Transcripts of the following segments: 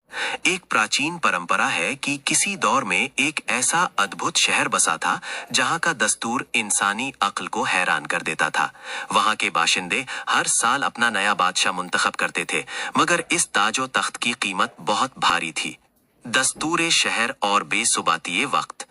एक प्राचीन परंपरा है कि किसी दौर में एक ऐसा अद्भुत शहर बसा था जहां का दस्तूर इंसानी अक्ल को हैरान कर देता था। वहां के बाशिंदे हर साल अपना नया बादशाह मुंतखब करते थे, मगर इस ताजो तख्त की कीमत बहुत भारी थी। दस्तूर शहर और बेसुबाती वक्त।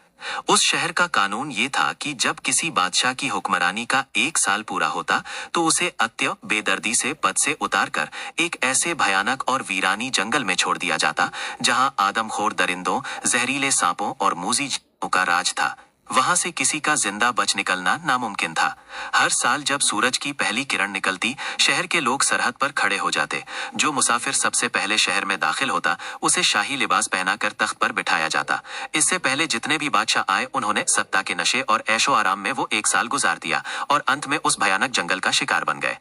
उस शहर का कानून ये था कि जब किसी बादशाह की हुक्मरानी का 1 साल पूरा होता तो उसे अत्य बेदर्दी से पद से उतारकर एक ऐसे भयानक और वीरानी जंगल में छोड़ दिया जाता जहां आदमखोर दरिंदों, जहरीले सांपों और मूजी जीवों का राज था। वहां से किसी का जिंदा बच निकलना नामुमकिन था। हर साल जब सूरज की पहली किरण निकलती, शहर के लोग सरहद पर खड़े हो जाते। जो मुसाफिर सबसे पहले शहर में दाखिल होता, उसे शाही लिबास पहनाकर तख्त पर बिठाया जाता। इससे पहले जितने भी बादशाह आए, उन्होंने सत्ता के नशे और ऐशो आराम में वो 1 साल गुजार दिया और अंत में उस भयानक जंगल का शिकार बन गए।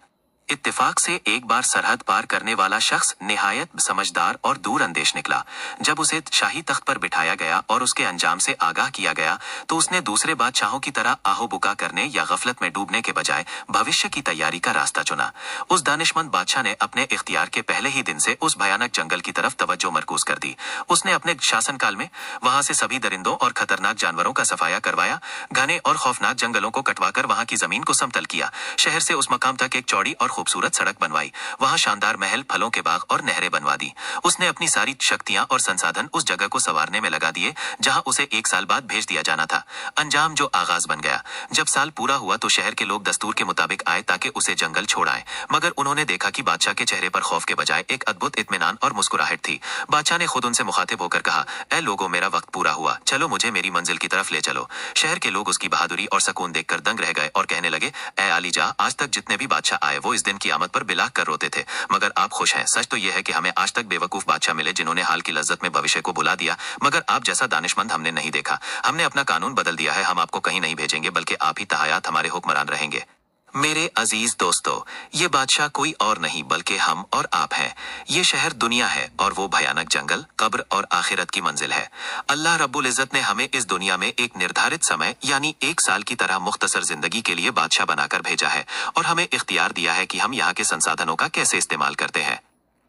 इत्तेफाक से एक बार सरहद पार करने वाला शख्स निहायत समझदार और दूर अंदेश निकला। जब उसे शाही तख्त पर बिठाया गया और उसके अंजाम से आगाह किया गया, तो उसने दूसरे बादशाहों की तरह आहो बुका करने या गफलत में डूबने के बजाय भविष्य की तैयारी का रास्ता चुना। उस दानिशमंद बादशाह ने अपने इख्तियार के पहले ही दिन से उस भयानक जंगल की तरफ तवज्जो मरकूज कर दी। उसने अपने शासनकाल में वहां से सभी दरिंदों और खतरनाक जानवरों का सफाया करवाया, घने और खौफनाक जंगलों को कटवाकर वहां की जमीन को समतल किया, शहर से उस मकाम तक एक चौड़ी और खूबसूरत सड़क बनवाई, वहां शानदार महल, फलों के बाग और नहरें बनवा दी। उसने अपनी सारी शक्तियां और संसाधन उस जगह को संवारने में लगा दिए जहां उसे 1 साल बाद भेज दिया जाना था। अंजाम जो आगाज बन गया। जब साल पूरा हुआ तो शहर के लोग दस्तूर के मुताबिक आए ताकि उसे जंगल छोड़ाएं, मगर उन्होंने देखा कि बादशाह के चेहरे पर खौफ के बजाय एक अद्भुत इत्मीनान और मुस्कुराहट थी। बादशाह ने खुद उनसे मुखातिब होकर कहा, ऐ लोगों, मेरा वक्त पूरा हुआ, चलो मुझे मेरी मंजिल की तरफ ले चलो। शहर के लोग उसकी बहादुरी और सकून देखकर दंग रह गए और कहने लगे, ऐ आलीजा, आज तक जितने भी बादशाह आए वो इस दिन की आमद पर बिलाक कर रोते थे, मगर आप खुश हैं। सच तो यह है कि हमें आज तक बेवकूफ बादशाह मिले जिन्होंने हाल की लज्जत में भविष्य को भुला दिया, मगर आप जैसा दानिशमंद हमने नहीं देखा। हमने अपना कानून बदल दिया है, हम आपको कहीं नहीं भेजेंगे बल्कि आप ही तहयात हमारे हुक्मरान रहेंगे। मेरे अजीज दोस्तों, ये बादशाह कोई और नहीं बल्कि हम और आप हैं। ये शहर दुनिया है और वो भयानक जंगल कब्र और आखिरत की मंजिल है। अल्लाह रब्बुल इज्जत ने हमें इस दुनिया में एक निर्धारित समय यानी 1 साल की तरह मुख्तसर जिंदगी के लिए बादशाह बनाकर भेजा है और हमें इख्तियार दिया है कि हम यहाँ के संसाधनों का कैसे इस्तेमाल करते हैं।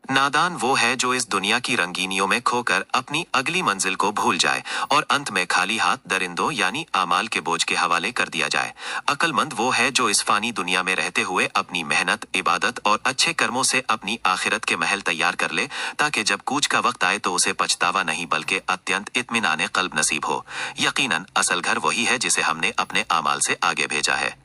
नादान वो है जो इस दुनिया की रंगीनियों में खोकर अपनी अगली मंजिल को भूल जाए और अंत में खाली हाथ दरिंदों यानी आमाल के बोझ के हवाले कर दिया जाए। अक्लमंद वो है जो इस फानी दुनिया में रहते हुए अपनी मेहनत, इबादत और अच्छे कर्मों से अपनी आखिरत के महल तैयार कर ले, ताकि जब कूच का वक्त आए तो उसे पछतावा नहीं बल्कि अत्यंत इत्मीनान क़ल्ब नसीब हो। यकीनन असल घर वही है जिसे हमने अपने आमाल से आगे भेजा है।